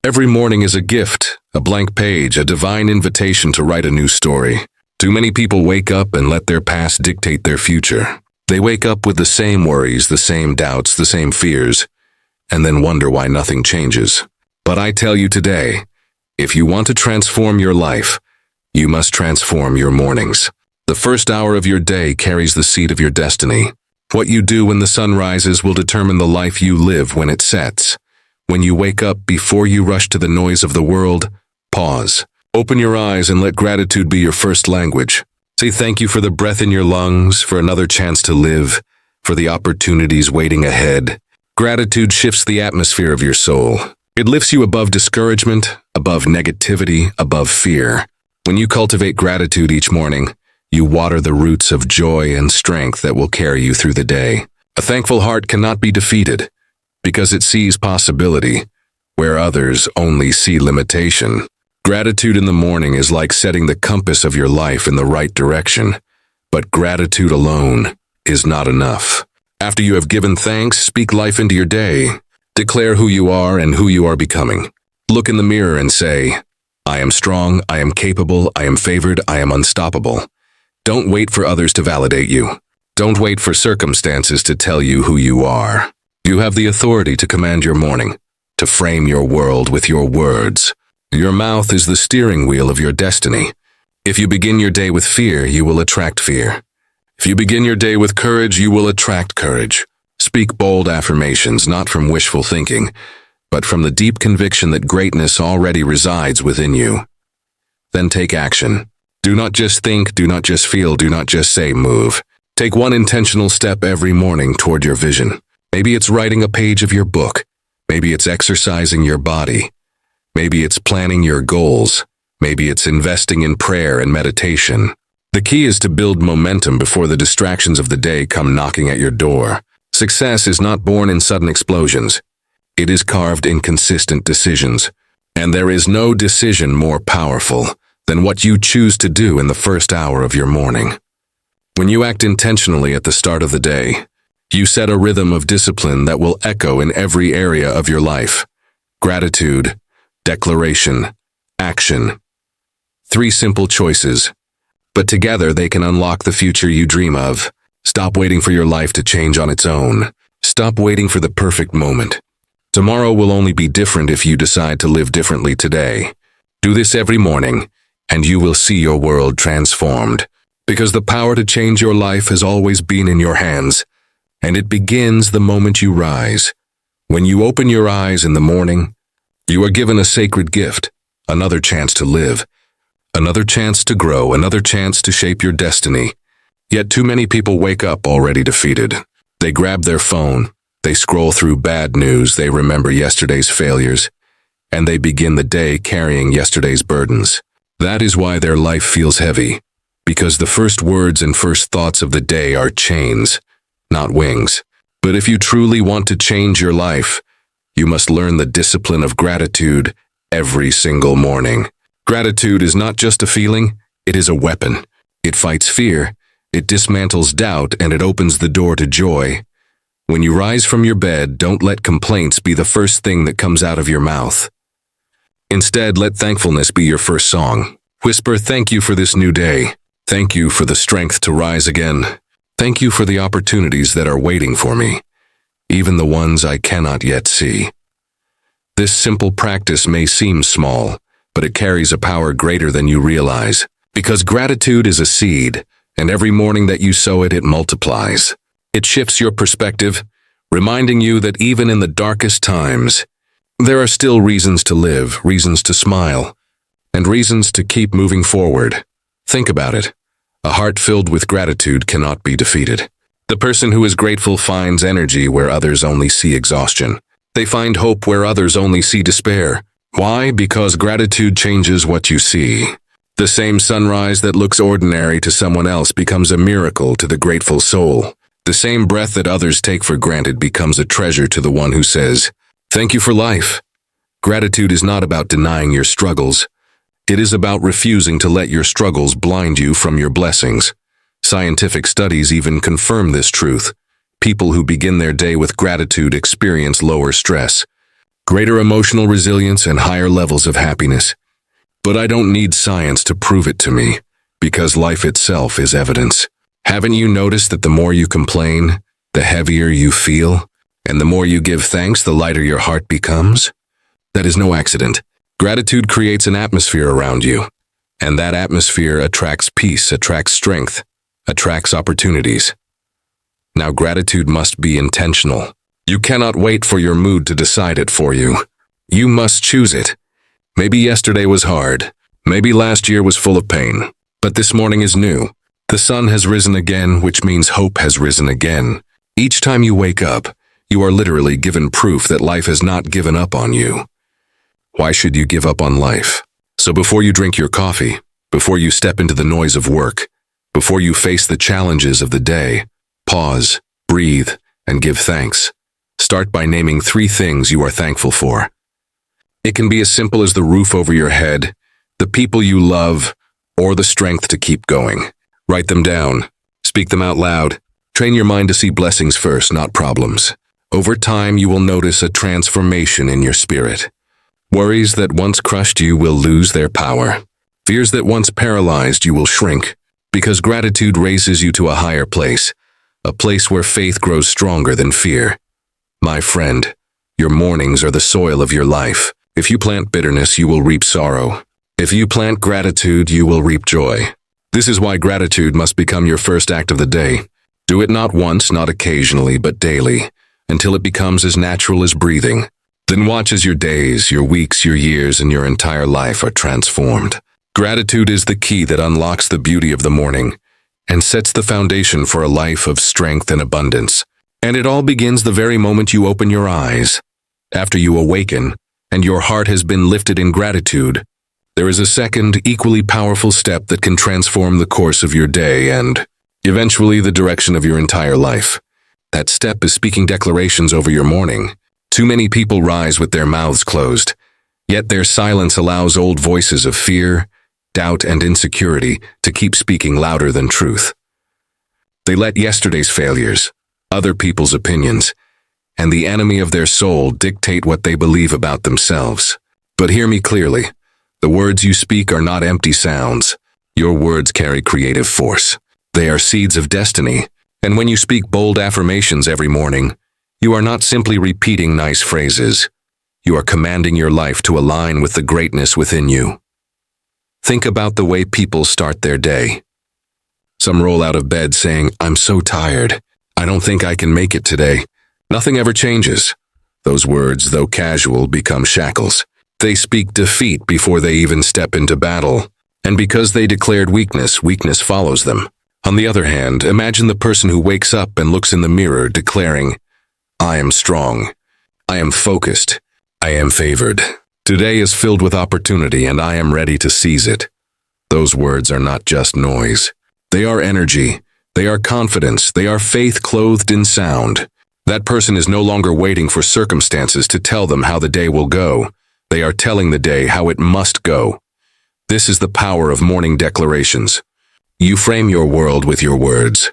Every morning is a gift, a blank page, a divine invitation to write a new story. Too many people wake up and let their past dictate their future. They wake up with the same worries, the same doubts, the same fears, and then wonder why nothing changes. But I tell you today, if you want to transform your life, you must transform your mornings. The first hour of your day carries the seed of your destiny. What you do when the sun rises will determine the life you live when it sets. When you wake up, before you rush to the noise of the world, pause. Open your eyes and let gratitude be your first language. Say thank you for the breath in your lungs, for another chance to live, for the opportunities waiting ahead. Gratitude shifts the atmosphere of your soul. It lifts you above discouragement, above negativity, above fear. When you cultivate gratitude each morning, you water the roots of joy and strength that will carry you through the day. A thankful heart cannot be defeated, because it sees possibility where others only see limitation. Gratitude in the morning is like setting the compass of your life in the right direction, but gratitude alone is not enough. After you have given thanks, speak life into your day. Declare who you are and who you are becoming. Look in the mirror and say, I am strong, I am capable, I am favored, I am unstoppable. Don't wait for others to validate you. Don't wait for circumstances to tell you who you are. You have the authority to command your morning, to frame your world with your words. Your mouth is the steering wheel of your destiny. If you begin your day with fear, you will attract fear. If you begin your day with courage, you will attract courage. Speak bold affirmations, not from wishful thinking, but from the deep conviction that greatness already resides within you. Then take action. Do not just think, do not just feel, do not just say, move. Take one intentional step every morning toward your vision. Maybe it's writing a page of your book. Maybe it's exercising your body. Maybe it's planning your goals. Maybe it's investing in prayer and meditation. The key is to build momentum before the distractions of the day come knocking at your door. Success is not born in sudden explosions. It is carved in consistent decisions. And there is no decision more powerful than what you choose to do in the first hour of your morning. When you act intentionally at the start of the day, you set a rhythm of discipline that will echo in every area of your life. Gratitude, declaration, action. 3 simple choices, but together they can unlock the future you dream of. Stop waiting for your life to change on its own. Stop waiting for the perfect moment. Tomorrow will only be different if you decide to live differently today. Do this every morning, and you will see your world transformed. Because the power to change your life has always been in your hands, and it begins the moment you rise. When you open your eyes in the morning, you are given a sacred gift, another chance to live, another chance to grow, another chance to shape your destiny. Yet too many people wake up already defeated. They grab their phone, they scroll through bad news, they remember yesterday's failures, and they begin the day carrying yesterday's burdens. That is why their life feels heavy, because the first words and first thoughts of the day are chains, not wings. But if you truly want to change your life, you must learn the discipline of gratitude every single morning. Gratitude is not just a feeling, it is a weapon. It fights fear, it dismantles doubt, and it opens the door to joy. When you rise from your bed, don't let complaints be the first thing that comes out of your mouth. Instead, let thankfulness be your first song. Whisper, thank you for this new day. Thank you for the strength to rise again. Thank you for the opportunities that are waiting for me, even the ones I cannot yet see. This simple practice may seem small, but it carries a power greater than you realize. Because gratitude is a seed, and every morning that you sow it, it multiplies. It shifts your perspective, reminding you that even in the darkest times, there are still reasons to live, reasons to smile, and reasons to keep moving forward. Think about it. A heart filled with gratitude cannot be defeated. The person who is grateful finds energy where others only see exhaustion. They find hope where others only see despair. Why? Because gratitude changes what you see. The same sunrise that looks ordinary to someone else becomes a miracle to the grateful soul. The same breath that others take for granted becomes a treasure to the one who says, "Thank you for life." Gratitude is not about denying your struggles. It is about refusing to let your struggles blind you from your blessings. Scientific studies even confirm this truth. People who begin their day with gratitude experience lower stress, greater emotional resilience, and higher levels of happiness. But I don't need science to prove it to me, because life itself is evidence. Haven't you noticed that the more you complain, the heavier you feel, and the more you give thanks, the lighter your heart becomes? That is no accident. Gratitude creates an atmosphere around you, and that atmosphere attracts peace, attracts strength, attracts opportunities. Now, gratitude must be intentional. You cannot wait for your mood to decide it for you. You must choose it. Maybe yesterday was hard. Maybe last year was full of pain. But this morning is new. The sun has risen again, which means hope has risen again. Each time you wake up, you are literally given proof that life has not given up on you. Why should you give up on life? So before you drink your coffee, before you step into the noise of work, before you face the challenges of the day, pause, breathe, and give thanks. Start by naming 3 things you are thankful for. It can be as simple as the roof over your head, the people you love, or the strength to keep going. Write them down. Speak them out loud. Train your mind to see blessings first, not problems. Over time, you will notice a transformation in your spirit. Worries that once crushed you will lose their power. Fears that once paralyzed you will shrink, because gratitude raises you to a higher place, a place where faith grows stronger than fear. My friend, your mornings are the soil of your life. If you plant bitterness, you will reap sorrow. If you plant gratitude, you will reap joy. This is why gratitude must become your first act of the day. Do it not once, not occasionally, but daily, until it becomes as natural as breathing. Then watch as your days, your weeks, your years, and your entire life are transformed. Gratitude is the key that unlocks the beauty of the morning and sets the foundation for a life of strength and abundance. And it all begins the very moment you open your eyes. After you awaken, and your heart has been lifted in gratitude, there is a second, equally powerful step that can transform the course of your day and, eventually, the direction of your entire life. That step is speaking declarations over your morning. Too many people rise with their mouths closed, yet their silence allows old voices of fear, doubt, and insecurity to keep speaking louder than truth. They let yesterday's failures, other people's opinions, and the enemy of their soul dictate what they believe about themselves. But hear me clearly. The words you speak are not empty sounds. Your words carry creative force. They are seeds of destiny. And when you speak bold affirmations every morning, you are not simply repeating nice phrases. You are commanding your life to align with the greatness within you. Think about the way people start their day. Some roll out of bed saying, "I'm so tired. I don't think I can make it today." Nothing ever changes. Those words, though casual, become shackles. They speak defeat before they even step into battle. And because they declared weakness, weakness follows them. On the other hand, imagine the person who wakes up and looks in the mirror declaring, "I am strong. I am focused. I am favored. Today is filled with opportunity and I am ready to seize it." Those words are not just noise. They are energy. They are confidence. They are faith clothed in sound. That person is no longer waiting for circumstances to tell them how the day will go. They are telling the day how it must go. This is the power of morning declarations. You frame your world with your words.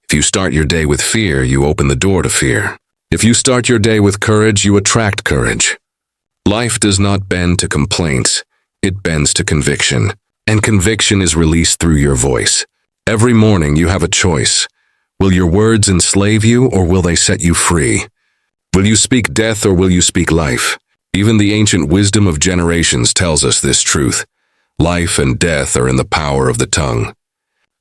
If you start your day with fear, you open the door to fear. If you start your day with courage, you attract courage. Life does not bend to complaints. It bends to conviction. And conviction is released through your voice. Every morning you have a choice. Will your words enslave you or will they set you free? Will you speak death or will you speak life? Even the ancient wisdom of generations tells us this truth. Life and death are in the power of the tongue.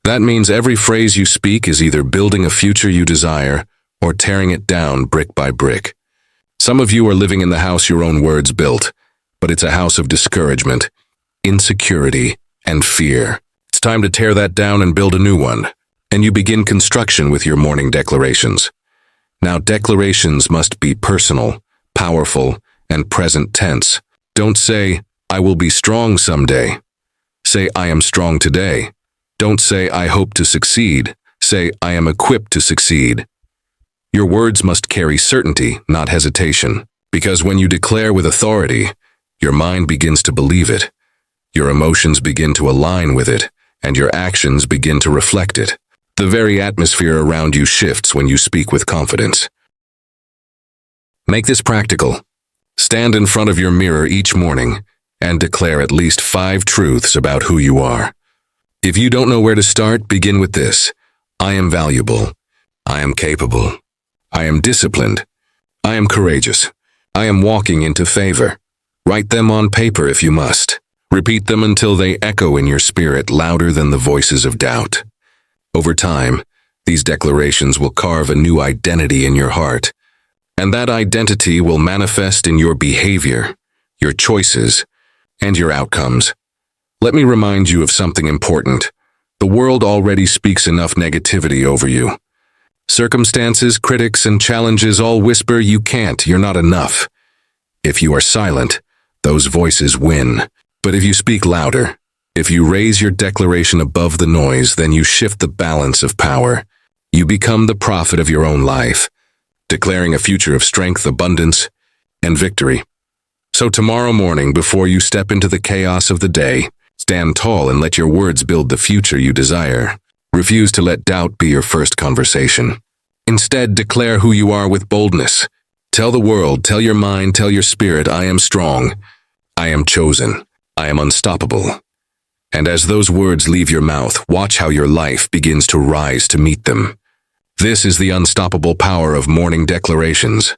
That means every phrase you speak is either building a future you desire or tearing it down brick by brick. Some of you are living in the house your own words built, but it's a house of discouragement, insecurity, and fear. It's time to tear that down and build a new one. And you begin construction with your morning declarations. Now, declarations must be personal, powerful, and present tense. Don't say, "I will be strong someday." Say, "I am strong today." Don't say, "I hope to succeed." Say, "I am equipped to succeed." Your words must carry certainty, not hesitation, because when you declare with authority, your mind begins to believe it, your emotions begin to align with it, and your actions begin to reflect it. The very atmosphere around you shifts when you speak with confidence. Make this practical. Stand in front of your mirror each morning and declare at least 5 truths about who you are. If you don't know where to start, begin with this. I am valuable. I am capable. I am disciplined. I am courageous. I am walking into favor. Write them on paper if you must. Repeat them until they echo in your spirit louder than the voices of doubt. Over time, these declarations will carve a new identity in your heart, and that identity will manifest in your behavior, your choices, and your outcomes. Let me remind you of something important. The world already speaks enough negativity over you. Circumstances, critics, and challenges all whisper you can't, you're not enough. If you are silent, those voices win. But if you speak louder, if you raise your declaration above the noise, then you shift the balance of power. You become the prophet of your own life, declaring a future of strength, abundance, and victory. So tomorrow morning, before you step into the chaos of the day, stand tall and let your words build the future you desire. Refuse to let doubt be your first conversation. Instead, declare who you are with boldness. Tell the world, tell your mind, tell your spirit, I am strong. I am chosen. I am unstoppable. And as those words leave your mouth, watch how your life begins to rise to meet them. This is the unstoppable power of morning declarations.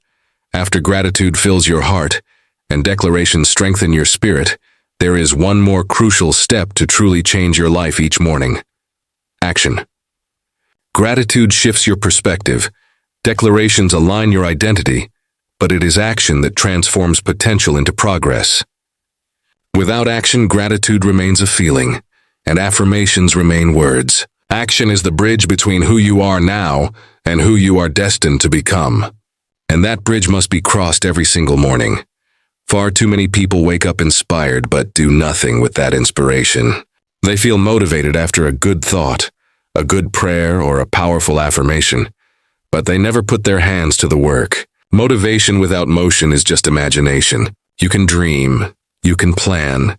After gratitude fills your heart and declarations strengthen your spirit, there is one more crucial step to truly change your life each morning. Action. Gratitude shifts your perspective. Declarations align your identity, but it is action that transforms potential into progress. Without action, gratitude remains a feeling, and affirmations remain words. Action is the bridge between who you are now and who you are destined to become. And that bridge must be crossed every single morning. Far too many people wake up inspired but do nothing with that inspiration. They feel motivated after a good thought, a good prayer, or a powerful affirmation, but they never put their hands to the work. Motivation without motion is just imagination. You can dream, you can plan,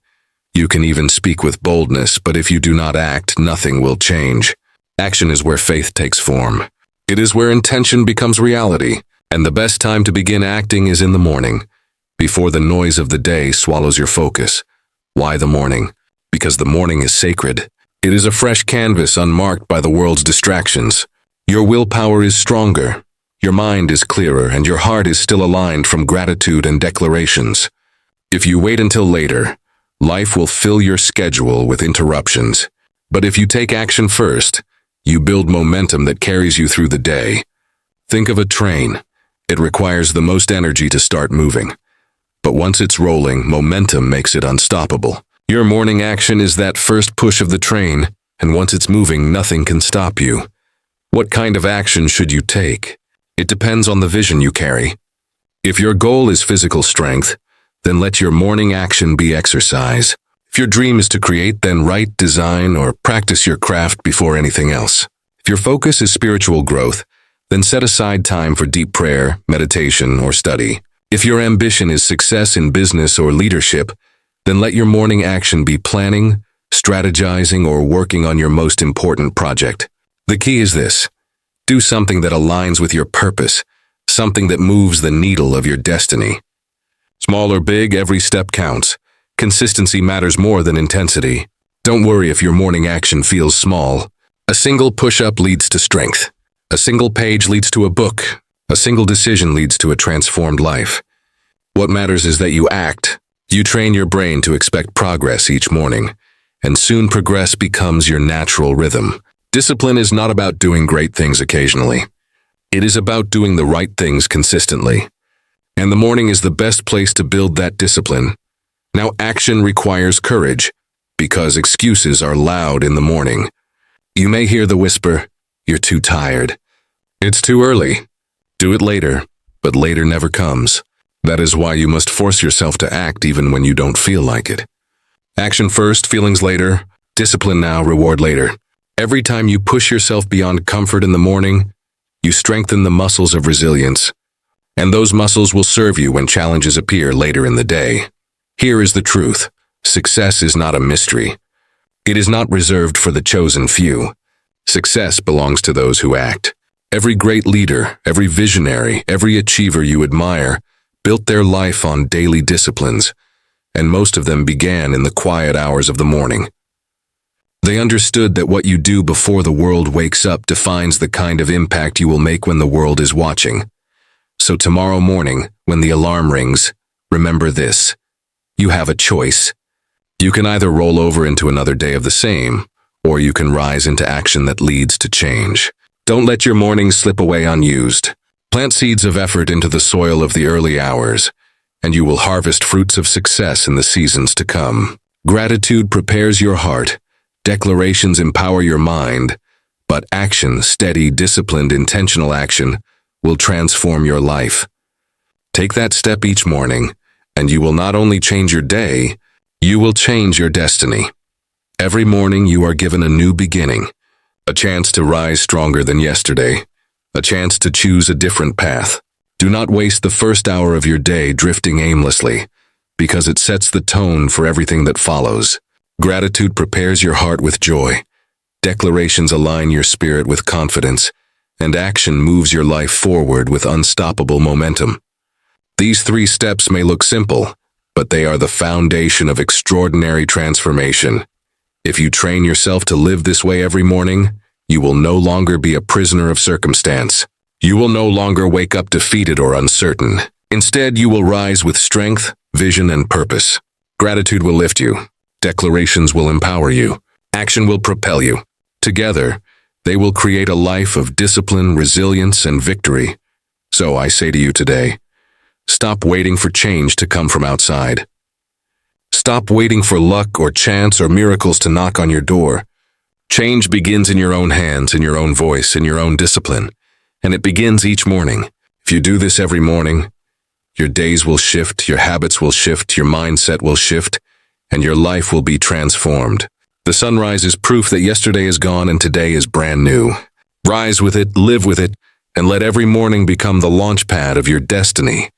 you can even speak with boldness, but if you do not act, nothing will change. Action is where faith takes form. It is where intention becomes reality, and the best time to begin acting is in the morning, before the noise of the day swallows your focus. Why the morning? Because the morning is sacred. It is a fresh canvas unmarked by the world's distractions. Your willpower is stronger, your mind is clearer, and your heart is still aligned from gratitude and declarations. If you wait until later, life will fill your schedule with interruptions. But if you take action first, you build momentum that carries you through the day. Think of a train. It requires the most energy to start moving. But once it's rolling, momentum makes it unstoppable. Your morning action is that first push of the train, and once it's moving, nothing can stop you. What kind of action should you take? It depends on the vision you carry. If your goal is physical strength, then let your morning action be exercise. If your dream is to create, then write, design, or practice your craft before anything else. If your focus is spiritual growth, then set aside time for deep prayer, meditation, or study. If your ambition is success in business or leadership, then let your morning action be planning, strategizing, or working on your most important project. The key is this: do something that aligns with your purpose, something that moves the needle of your destiny. Small or big, every step counts. Consistency matters more than intensity. Don't worry if your morning action feels small. A single push-up leads to strength. A single page leads to a book. A single decision leads to a transformed life. What matters is that you act. You train your brain to expect progress each morning, and soon progress becomes your natural rhythm. Discipline is not about doing great things occasionally. It is about doing the right things consistently. And the morning is the best place to build that discipline. Now, action requires courage, because excuses are loud in the morning. You may hear the whisper, "You're too tired. It's too early. Do it later," but later never comes. That is why you must force yourself to act even when you don't feel like it. Action first, feelings later. Discipline now, reward later. Every time you push yourself beyond comfort in the morning, you strengthen the muscles of resilience. And those muscles will serve you when challenges appear later in the day. Here is the truth. Success is not a mystery. It is not reserved for the chosen few. Success belongs to those who act. Every great leader, every visionary, every achiever you admire built their life on daily disciplines, and most of them began in the quiet hours of the morning. They understood that what you do before the world wakes up defines the kind of impact you will make when the world is watching. So tomorrow morning, when the alarm rings, remember this: you have a choice. You can either roll over into another day of the same, or you can rise into action that leads to change. Don't let your mornings slip away unused. Plant seeds of effort into the soil of the early hours, and you will harvest fruits of success in the seasons to come. Gratitude prepares your heart, declarations empower your mind, but action, steady, disciplined, intentional action, will transform your life. Take that step each morning, and you will not only change your day, you will change your destiny. Every morning you are given a new beginning, a chance to rise stronger than yesterday, a chance to choose a different path. Do not waste the first hour of your day drifting aimlessly, because it sets the tone for everything that follows. Gratitude prepares your heart with joy, declarations align your spirit with confidence, and action moves your life forward with unstoppable momentum. These 3 steps may look simple, but they are the foundation of extraordinary transformation. If you train yourself to live this way every morning, you will no longer be a prisoner of circumstance. You will no longer wake up defeated or uncertain. Instead, you will rise with strength, vision, and purpose. Gratitude will lift you. Declarations will empower you. Action will propel you. Together, they will create a life of discipline, resilience, and victory. So I say to you today, stop waiting for change to come from outside. Stop waiting for luck or chance or miracles to knock on your door. Change begins in your own hands, in your own voice, in your own discipline, and it begins each morning. If you do this every morning, your days will shift, your habits will shift, your mindset will shift, and your life will be transformed. The sunrise is proof that yesterday is gone and today is brand new. Rise with it, live with it, and let every morning become the launch pad of your destiny.